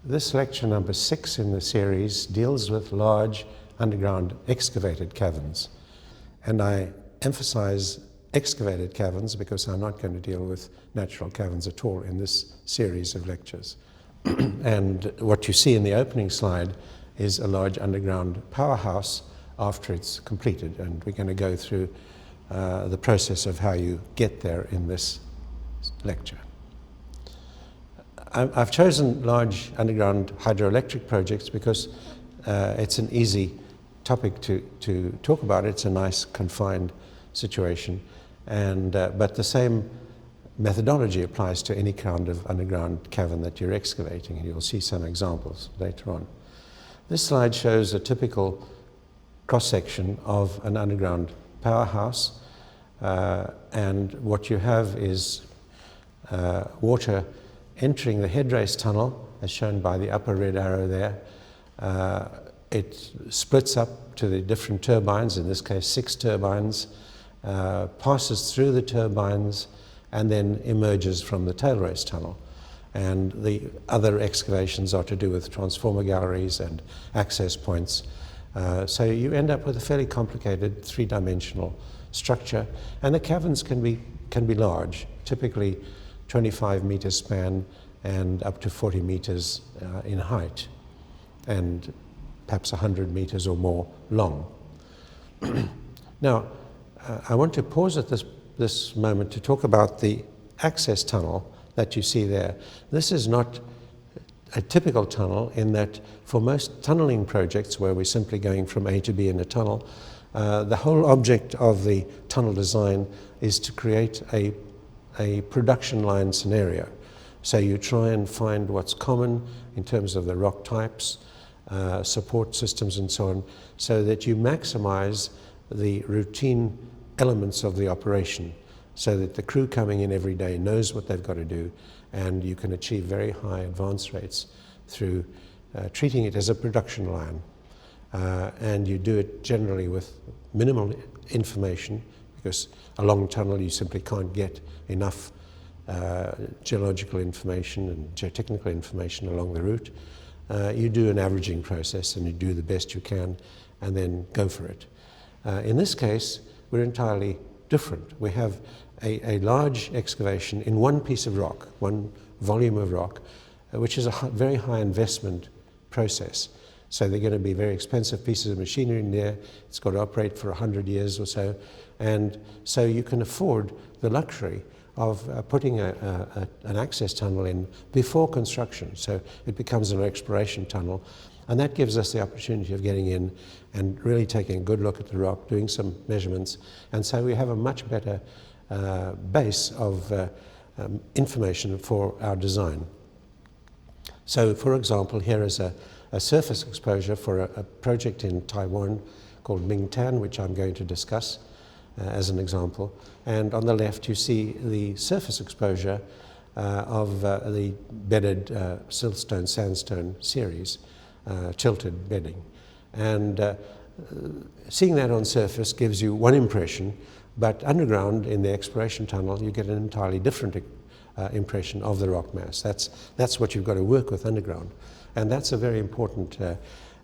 This lecture number 6 in the series deals with large underground excavated caverns. And I emphasize excavated caverns because I'm not going to deal with natural caverns at all in this series of lectures. And what you see in the opening slide is a large underground powerhouse after it's completed. And we're going to go through the process of how you get there in this lecture. I've chosen large underground hydroelectric projects because it's an easy topic to talk about. It's a nice confined situation, but the same methodology applies to any kind of underground cavern that you're excavating, and you'll see some examples later on. This slide shows a typical cross-section of an underground powerhouse, and what you have is water entering the headrace tunnel, as shown by the upper red arrow there. It splits up to the different turbines, in this case 6 turbines, passes through the turbines, and then emerges from the tailrace tunnel. And the other excavations are to do with transformer galleries and access points. So you end up with a fairly complicated 3-dimensional structure, and the caverns can be large, typically 25 meters span and up to 40 meters in height, and perhaps 100 meters or more long. Now, I want to pause at this moment to talk about the access tunnel that you see there. This is not a typical tunnel in that for most tunneling projects where we're simply going from A to B in a tunnel, the whole object of the tunnel design is to create a production line scenario. So you try and find what's common in terms of the rock types, support systems and so on, so that you maximize the routine elements of the operation, so that the crew coming in every day knows what they've got to do, and you can achieve very high advance rates through treating it as a production line. And you do it generally with minimal information, because a long tunnel you simply can't get enough geological information and geotechnical information along the route. You do an averaging process and you do the best you can and then go for it. In this case, we're entirely different. We have a large excavation in one piece of rock, one volume of rock, which is a very high investment process. So they're going to be very expensive pieces of machinery in there. It's got to operate for 100 years or so. And so you can afford the luxury of putting an access tunnel in before construction. So it becomes an exploration tunnel. And that gives us the opportunity of getting in and really taking a good look at the rock, doing some measurements. And so we have a much better base of information for our design. So, for example, here is a surface exposure for a project in Taiwan called Mingtan, which I'm going to discuss as an example. And on the left you see the surface exposure of the bedded siltstone sandstone series, tilted bedding. And seeing that on surface gives you one impression, but underground in the exploration tunnel you get an entirely different impression of the rock mass. That's what you've got to work with underground. And that's a very important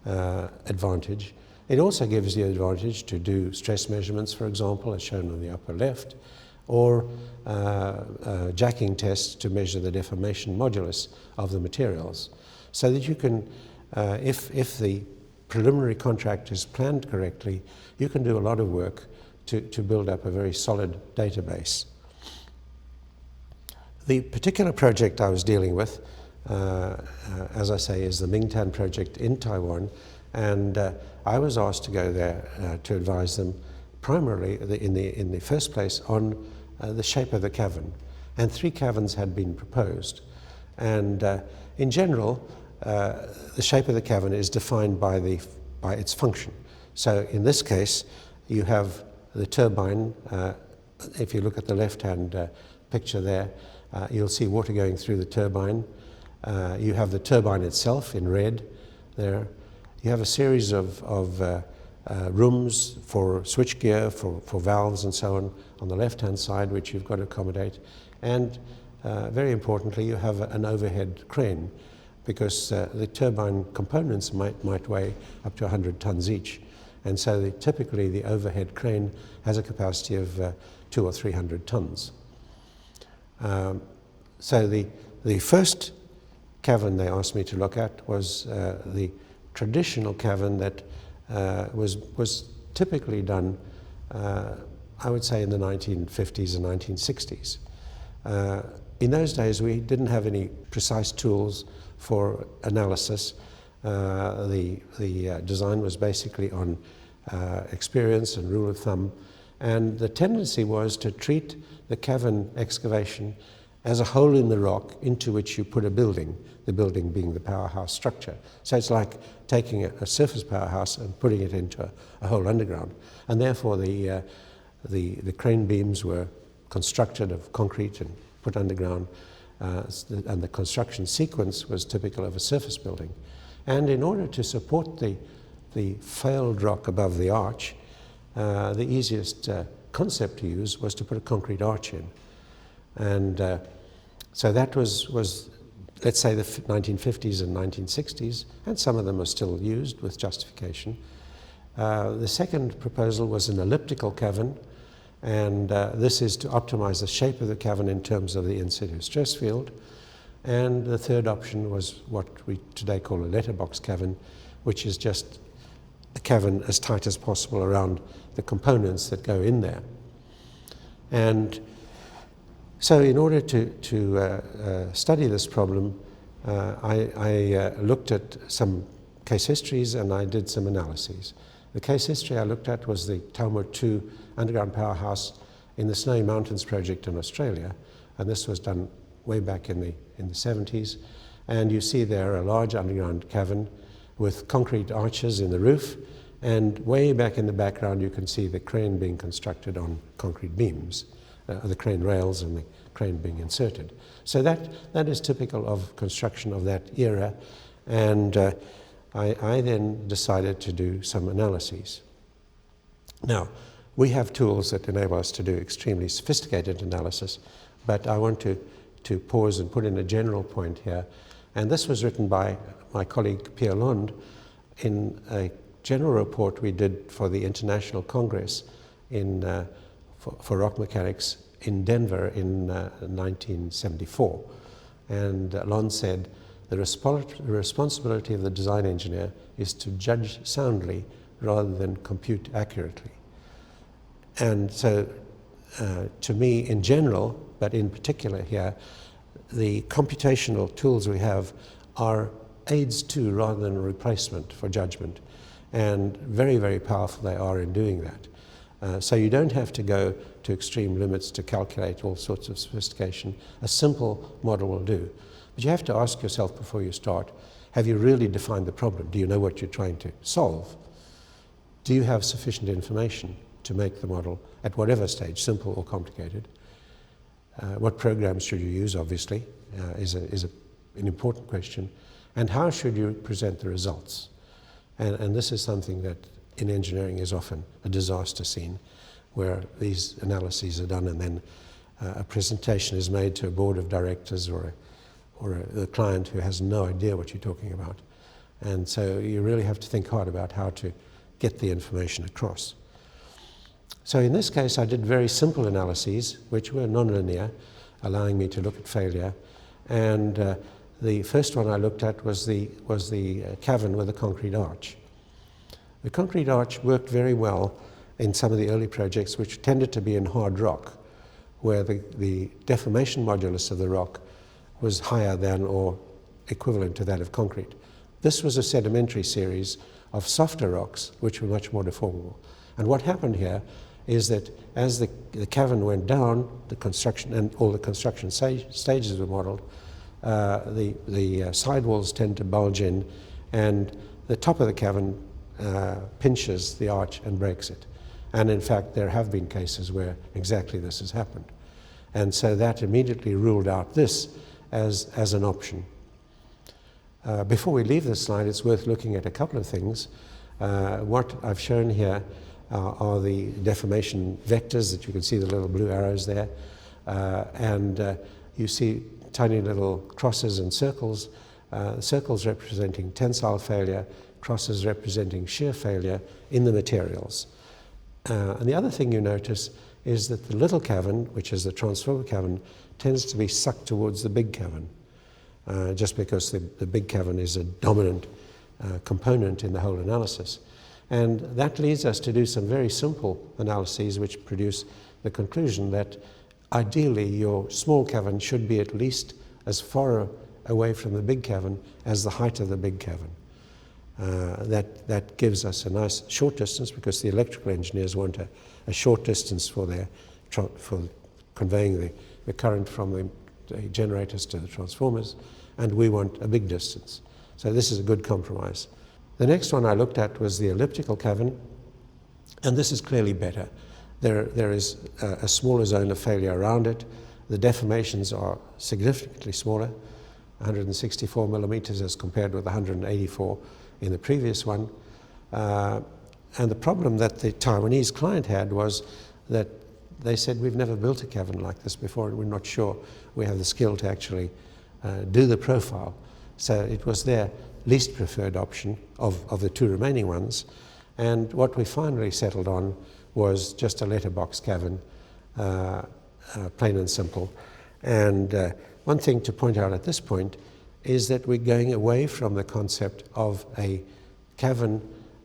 advantage. It also gives you the advantage to do stress measurements, for example, as shown on the upper left, or jacking tests to measure the deformation modulus of the materials, so that you can, if the preliminary contract is planned correctly, you can do a lot of work to build up a very solid database. The particular project I was dealing with, as I say, is the Mingtan project in Taiwan, and I was asked to go there to advise them primarily in the first place on the shape of the cavern. And 3 caverns had been proposed. And in general, the shape of the cavern is defined by its function. So in this case, you have the turbine. If you look at the left-hand picture there, you'll see water going through the turbine. You have the turbine itself in red there. You have a series of rooms for switchgear, for valves and so on the left-hand side, which you've got to accommodate. And very importantly, you have an overhead crane because the turbine components might weigh up to 100 tons each. And so typically the overhead crane has a capacity of 200 or 300 tons. So the first cavern they asked me to look at was the traditional cavern that was typically done, I would say, in the 1950s and 1960s. In those days, we didn't have any precise tools for analysis. The design was basically on experience and rule of thumb, and the tendency was to treat the cavern excavation as a hole in the rock into which you put a building, the building being the powerhouse structure. So it's like taking a surface powerhouse and putting it into a hole underground. And therefore the crane beams were constructed of concrete and put underground, and the construction sequence was typical of a surface building. And in order to support the failed rock above the arch, the easiest concept to use was to put a concrete arch in. And so that was, let's say, the 1950s and 1960s, and some of them are still used with justification. The second proposal was an elliptical cavern, and this is to optimize the shape of the cavern in terms of the in situ stress field. And the third option was what we today call a letterbox cavern, which is just a cavern as tight as possible around the components that go in there. And so in order to study this problem, I looked at some case histories and I did some analyses. The case history I looked at was the Talmud 2 underground powerhouse in the Snowy Mountains project in Australia, and this was done way back in the 70s. And you see there a large underground cavern with concrete arches in the roof, and way back in the background you can see the crane being constructed on concrete beams, the crane rails and the crane being inserted. So that is typical of construction of that era, and I then decided to do some analyses. Now, we have tools that enable us to do extremely sophisticated analysis, but I want to pause and put in a general point here. And this was written by my colleague Pierre Londe in a general report we did for the International Congress for rock mechanics in Denver in 1974. And Londe said, the responsibility of the design engineer is to judge soundly rather than compute accurately. And so, to me in general, but in particular here, the computational tools we have are aids to rather than a replacement for judgment. And very, very powerful they are in doing that. So you don't have to go to extreme limits to calculate all sorts of sophistication. A simple model will do. But you have to ask yourself before you start, have you really defined the problem? Do you know what you're trying to solve? Do you have sufficient information to make the model at whatever stage, simple or complicated? What programs should you use, obviously, is an important question. And how should you present the results? And this is something that in engineering is often a disaster scene, where these analyses are done and then a presentation is made to a board of directors or a client who has no idea what you're talking about. And so you really have to think hard about how to get the information across. So in this case, I did very simple analyses, which were nonlinear, allowing me to look at failure. And the first one I looked at was the cavern with a concrete arch. The concrete arch worked very well in some of the early projects, which tended to be in hard rock, where the deformation modulus of the rock was higher than or equivalent to that of concrete. This was a sedimentary series of softer rocks, which were much more deformable. And what happened here is that as the cavern went down, the construction and all the construction stages were modeled, the sidewalls tend to bulge in, and the top of the cavern pinches the arch and breaks it. And in fact, there have been cases where exactly this has happened. And so that immediately ruled out this as an option. Before we leave this slide, it's worth looking at a couple of things. What I've shown here are the deformation vectors that you can see the little blue arrows there. And you see tiny little crosses and circles circles representing tensile failure, crosses representing shear failure in the materials. And the other thing you notice is that the little cavern, which is the transformer cavern, tends to be sucked towards the big cavern, just because the big cavern is a dominant component in the whole analysis. And that leads us to do some very simple analyses which produce the conclusion that ideally your small cavern should be at least as far away from the big cavern as the height of the big cavern. That gives us a nice short distance, because the electrical engineers want a short distance for conveying the current from the generators to the transformers, and we want a big distance. So this is a good compromise. The next one I looked at was the elliptical cavern, and this is clearly better. There is a smaller zone of failure around it. The deformations are significantly smaller, 164 millimeters as compared with 184 in the previous one. And the problem that the Taiwanese client had was that they said, we've never built a cavern like this before, and we're not sure we have the skill to actually do the profile. So it was their least preferred option of the two remaining ones. And what we finally settled on was just a letterbox cavern, plain and simple. And one thing to point out at this point is that we're going away from the concept of a cavern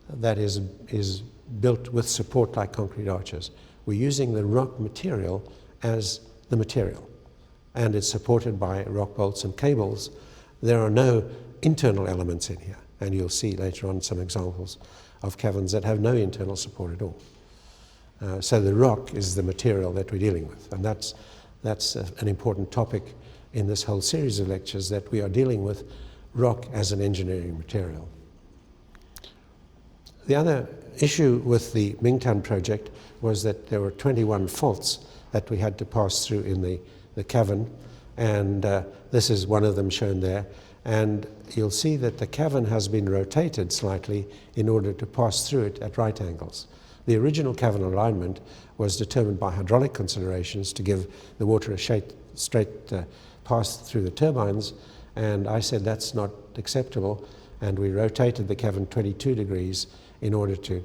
that is built with support like concrete arches. We're using the rock material as the material, and it's supported by rock bolts and cables. There are no internal elements in here, and you'll see later on some examples of caverns that have no internal support at all. So the rock is the material that we're dealing with, and that's an important topic in this whole series of lectures, that we are dealing with rock as an engineering material. The other issue with the Mingtan project was that there were 21 faults that we had to pass through in the cavern, and this is one of them shown there. And you'll see that the cavern has been rotated slightly in order to pass through it at right angles. The original cavern alignment was determined by hydraulic considerations to give the water a straight pass through the turbines, and I said that's not acceptable, and we rotated the cavern 22 degrees in order to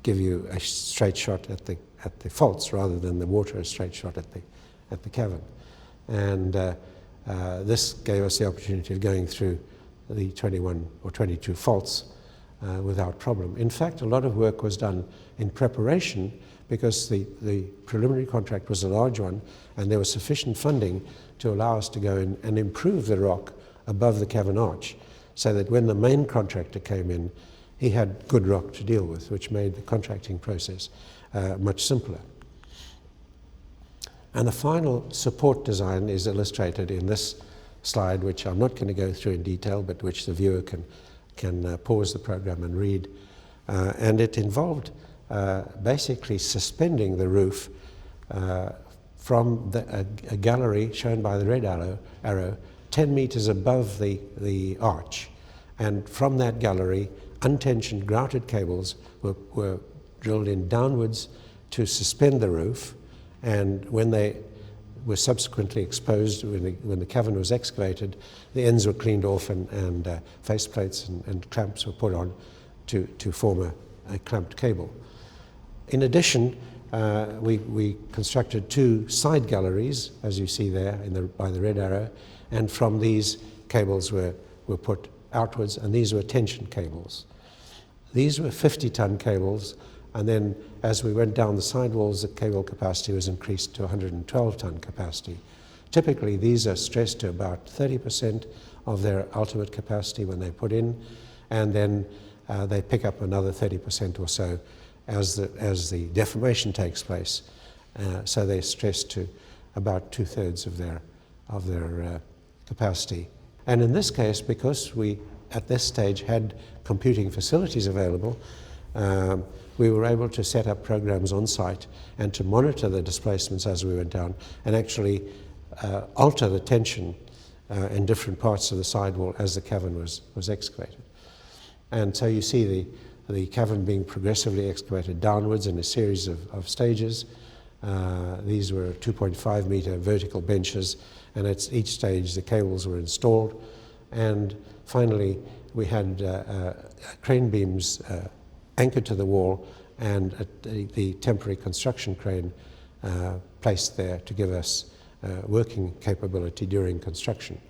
give you a straight shot at the faults rather than the water a straight shot at the cavern. And this gave us the opportunity of going through the 21 or 22 faults without problem. In fact, a lot of work was done in preparation, because the preliminary contract was a large one, and there was sufficient funding to allow us to go in and improve the rock above the cavern arch, so that when the main contractor came in, he had good rock to deal with, which made the contracting process much simpler. And the final support design is illustrated in this slide, which I'm not going to go through in detail, but which the viewer can pause the program and read. And it involved basically suspending the roof from a gallery shown by the red arrow 10 meters above the arch. And from that gallery, untensioned grouted cables were drilled in downwards to suspend the roof. And when they were subsequently exposed, when the cavern was excavated, the ends were cleaned off, and faceplates and clamps were put on to form a clamped cable. In addition, we constructed two side galleries, as you see there by the red arrow, and from these cables were put outwards, and these were tension cables. These were 50-ton cables, and then as we went down the sidewalls, the cable capacity was increased to 112-ton capacity. Typically, these are stressed to about 30% of their ultimate capacity when they put in, and then they pick up another 30% or so as the deformation takes place. So they're stressed to about 2/3 of their capacity. And in this case, because we at this stage had computing facilities available, we were able to set up programs on site and to monitor the displacements as we went down, and actually alter the tension in different parts of the sidewall as the cavern was excavated. And so you see the cavern being progressively excavated downwards in a series of stages. These were 2.5 meter vertical benches, and at each stage the cables were installed. And finally we had crane beams anchored to the wall and the temporary construction crane placed there to give us working capability during construction.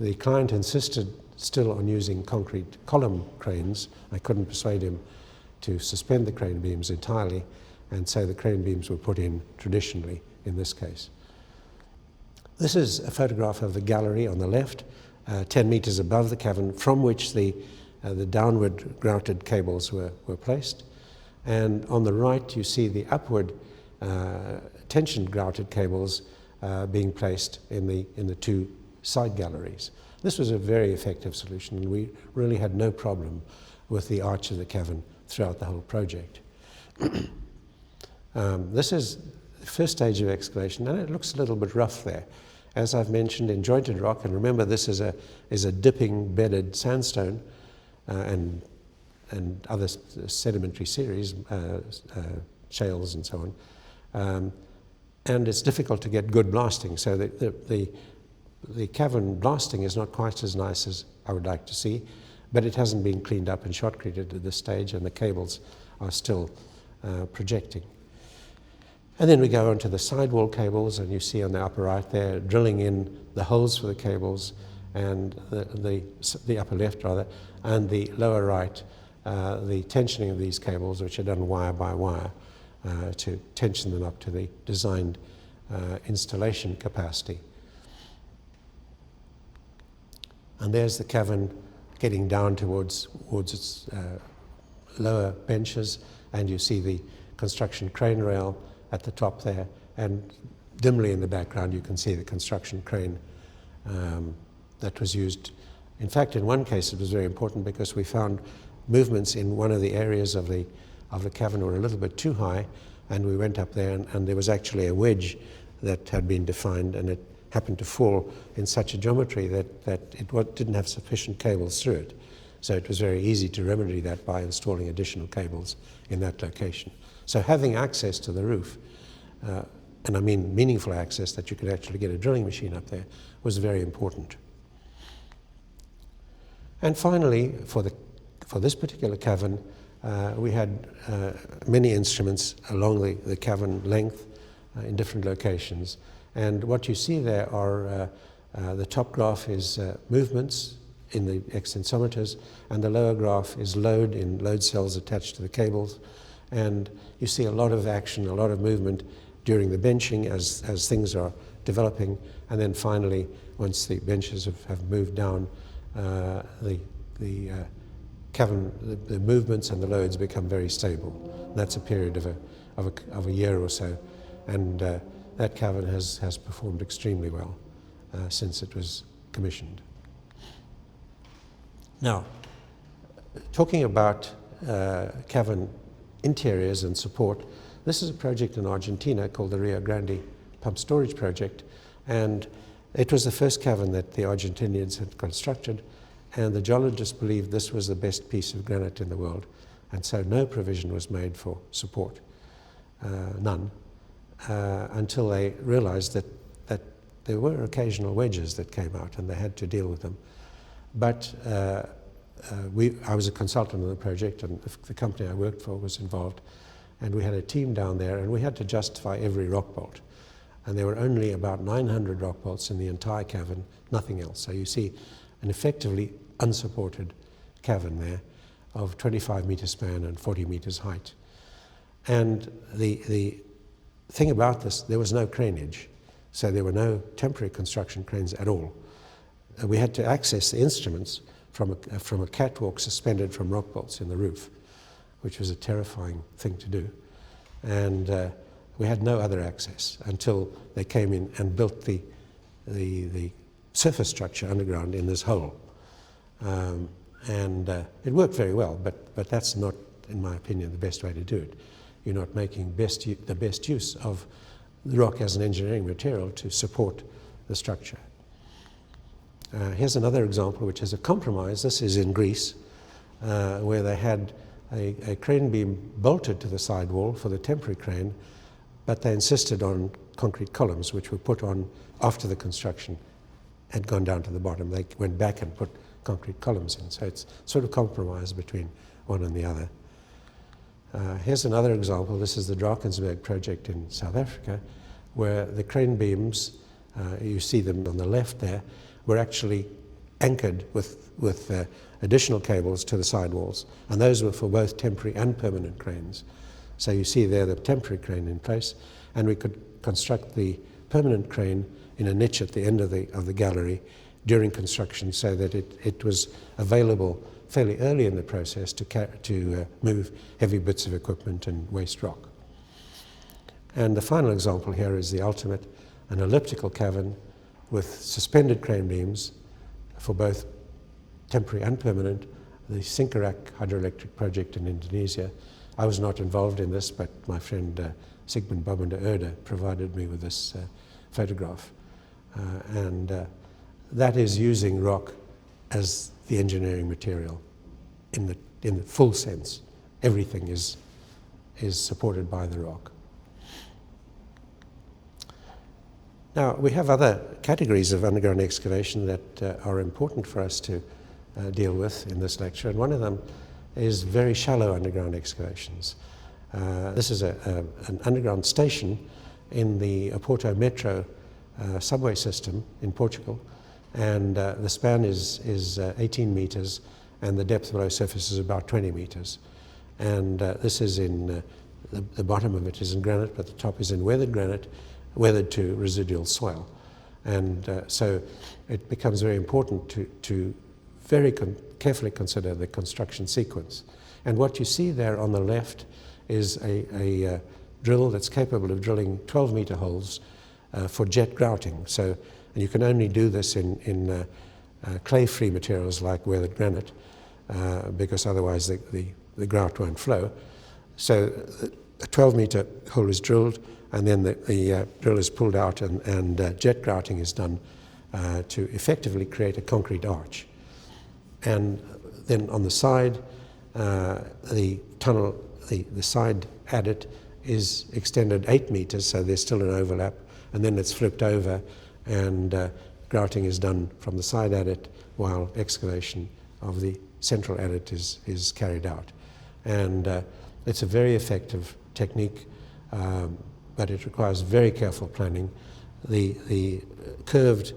The client insisted still on using concrete column cranes. I couldn't persuade him to suspend the crane beams entirely, and so the crane beams were put in traditionally in this case. This is a photograph of the gallery on the left, 10 meters above the cavern, from which the downward grouted cables were placed. And on the right you see the upward tension grouted cables being placed in the two side galleries. This was a very effective solution, and we really had no problem with the arch of the cavern throughout the whole project. This is the first stage of excavation, and it looks a little bit rough there. As I've mentioned, in jointed rock, and remember this is a dipping bedded sandstone and other sedimentary series, shales and so on. And it's difficult to get good blasting, so the cavern blasting is not quite as nice as I would like to see, but it hasn't been cleaned up and shotcreted at this stage, and the cables are still projecting. And then we go on to the sidewall cables, and you see on the upper right there, drilling in the holes for the cables, and the upper left rather, and the lower right, the tensioning of these cables, which are done wire by wire to tension them up to the designed installation capacity. And there's the cavern getting down towards its lower benches, and you see the construction crane rail at the top there, and dimly in the background you can see the construction crane that was used. In fact, in one case it was very important because we found movements in one of the areas of the cavern were a little bit too high, and we went up there and there was actually a wedge that had been defined, and it happened to fall in such a geometry that it didn't have sufficient cables through it. So it was very easy to remedy that by installing additional cables in that location. So having access to the roof, and I mean meaningful access, that you could actually get a drilling machine up there, was very important. And finally, for this particular cavern, we had many instruments along the cavern length in different locations. And what you see there are, the top graph is movements in the extensometers, and the lower graph is load in load cells attached to the cables. And you see a lot of action, a lot of movement during the benching as things are developing. And then finally, once the benches have moved down, the cavern, the movements and the loads become very stable. And that's a period of a year or so. And that cavern has performed extremely well since it was commissioned. Now, talking about cavern interiors and support, this is a project in Argentina called the Rio Grande Pump Storage Project, and it was the first cavern that the Argentinians had constructed, and the geologists believed this was the best piece of granite in the world, and so no provision was made for support, none, until they realized that there were occasional wedges that came out and they had to deal with them. But I was a consultant on the project, and the company I worked for was involved, and we had a team down there, and we had to justify every rock bolt. And there were only about 900 rock bolts in the entire cavern, nothing else. So you see an effectively unsupported cavern there of 25 meter span and 40 meters height. And the thing about this, there was no craneage, so there were no temporary construction cranes at all. We had to access the instruments from a catwalk suspended from rock bolts in the roof, which was a terrifying thing to do. And we had no other access until they came in and built the surface structure underground in this hole. It worked very well, but that's not, in my opinion, the best way to do it. You're not making the best use of the rock as an engineering material to support the structure. Here's another example, which is a compromise. This is in Greece, where they had a crane beam bolted to the sidewall for the temporary crane, but they insisted on concrete columns, which were put on after the construction had gone down to the bottom. They went back and put concrete columns in. So it's sort of compromise between one and the other. Here's another example. This is the Drakensberg project in South Africa, where the crane beams, you see them on the left there, were actually anchored with additional cables to the sidewalls, and those were for both temporary and permanent cranes. So you see there the temporary crane in place, and we could construct the permanent crane in a niche at the end of the gallery during construction, so that it was available fairly early in the process to move heavy bits of equipment and waste rock. And the final example here is the ultimate, an elliptical cavern with suspended crane beams for both temporary and permanent, the Singkarak hydroelectric project in Indonesia. I was not involved in this, but my friend Sigmund Babende Oede provided me with this photograph. That is using rock as the engineering material in the full sense. Everything is supported by the rock. Now, we have other categories of underground excavation that are important for us to deal with in this lecture, and one of them is very shallow underground excavations. This is an underground station in the Oporto Metro subway system in Portugal, and the span is 18 meters, and the depth below surface is about 20 meters. And this is in, the bottom of it is in granite, but the top is in weathered granite, weathered to residual soil. And so it becomes very important to very carefully consider the construction sequence. And what you see there on the left is a drill that's capable of drilling 12-meter holes for jet grouting. So you can only do this in clay-free materials like weathered granite, because otherwise the grout won't flow. So a 12-meter hole is drilled, and then the drill is pulled out, and jet grouting is done to effectively create a concrete arch. And then on the side, the tunnel, the side adit is extended 8 meters, so there's still an overlap, and then it's flipped over, and grouting is done from the side adit while excavation of the central adit is carried out. And it's a very effective technique, but it requires very careful planning. The curved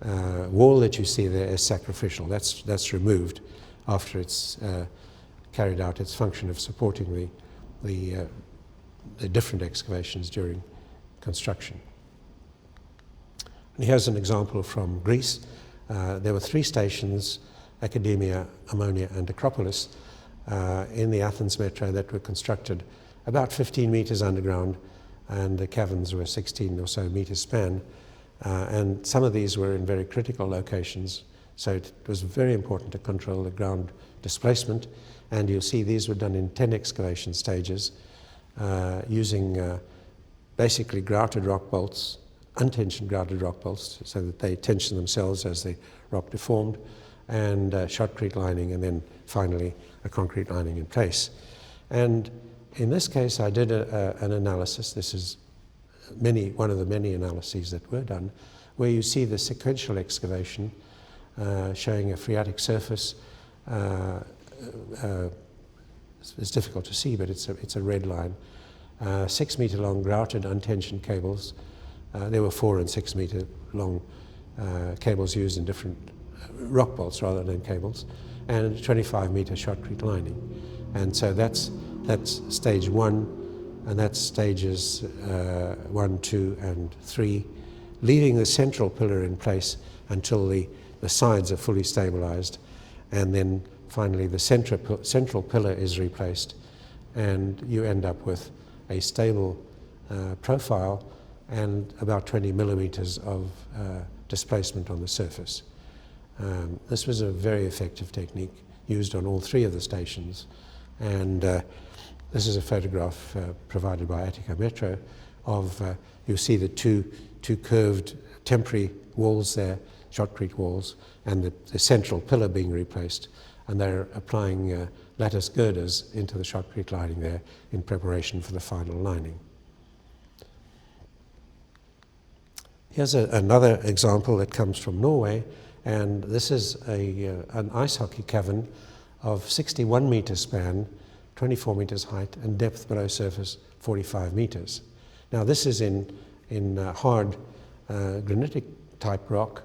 wall that you see there is sacrificial. That's removed after it's carried out its function of supporting the different excavations during construction. And here's an example from Greece. There were 3 stations, Academia, Ammonia, and Acropolis, in the Athens metro that were constructed about 15 meters underground, and the caverns were 16 or so meters span. And some of these were in very critical locations, so it was very important to control the ground displacement. And you'll see these were done in 10 excavation stages, using basically grouted rock bolts, untensioned grouted rock bolts, so that they tension themselves as the rock deformed, and shotcrete lining, and then finally a concrete lining in place. And in this case, I did an analysis. This is one of the many analyses that were done, where you see the sequential excavation showing a phreatic surface. It's difficult to see, but it's a red line. 6 meter long grouted untensioned cables. There were 4 and 6 meter long cables used in different rock bolts rather than cables, and 25 meter shotcrete lining. And so that's stage 1, and that's stages 1, 2, and 3, leaving the central pillar in place until the sides are fully stabilized, and then finally the central pillar is replaced, and you end up with a stable profile and about 20 millimeters of displacement on the surface. This was a very effective technique used on all 3 of the stations, and this is a photograph provided by Attica Metro of, you see the two curved temporary walls there, shotcrete walls, and the central pillar being replaced, and they're applying lattice girders into the shotcrete lining there in preparation for the final lining. Here's another example that comes from Norway, And this is an ice hockey cavern of 61 meter span, 24 meters height, and depth below surface 45 meters. Now this is in hard granitic type rock,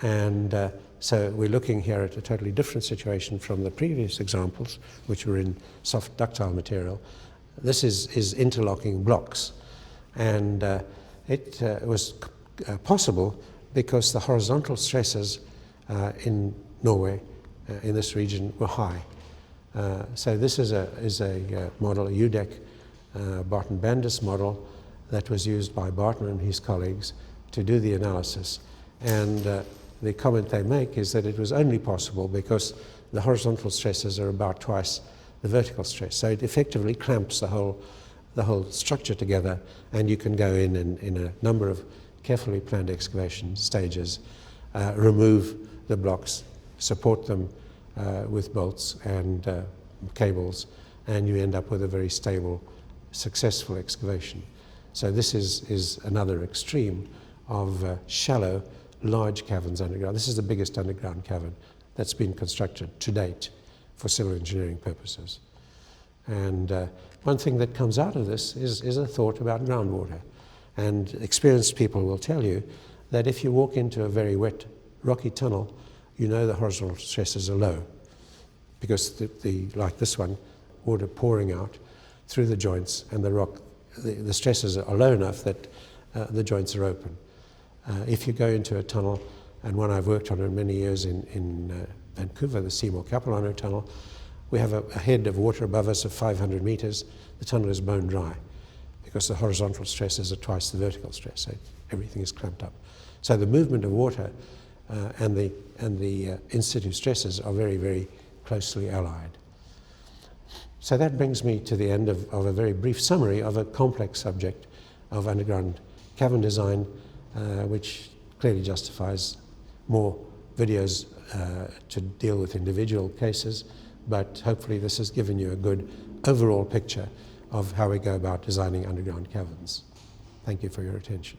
and so we're looking here at a totally different situation from the previous examples, which were in soft ductile material. This is interlocking blocks, and it was possible because the horizontal stresses in Norway, in this region, were high. So this is a model, a UDEC Barton-Bandis model that was used by Barton and his colleagues to do the analysis. And the comment they make is that it was only possible because the horizontal stresses are about twice the vertical stress. So it effectively clamps the whole structure together, and you can go in a number of carefully planned excavation stages, remove the blocks, support them with bolts and cables, and you end up with a very stable, successful excavation. So this is another extreme of shallow, large caverns underground. This is the biggest underground cavern that's been constructed to date for civil engineering purposes. And one thing that comes out of this is a thought about groundwater. And experienced people will tell you that if you walk into a very wet, rocky tunnel, you know the horizontal stresses are low, because like this one, water pouring out through the joints, and the rock, the stresses are low enough that the joints are open. If you go into a tunnel, and one I've worked on in many years in Vancouver, the Seymour Capilano Tunnel, we have a head of water above us of 500 meters. The tunnel is bone dry because the horizontal stresses are twice the vertical stress, so everything is clamped up. So the movement of water and the in situ stresses are very, very closely allied. So that brings me to the end of a very brief summary of a complex subject of underground cavern design, which clearly justifies more videos to deal with individual cases, but hopefully this has given you a good overall picture of how we go about designing underground caverns. Thank you for your attention.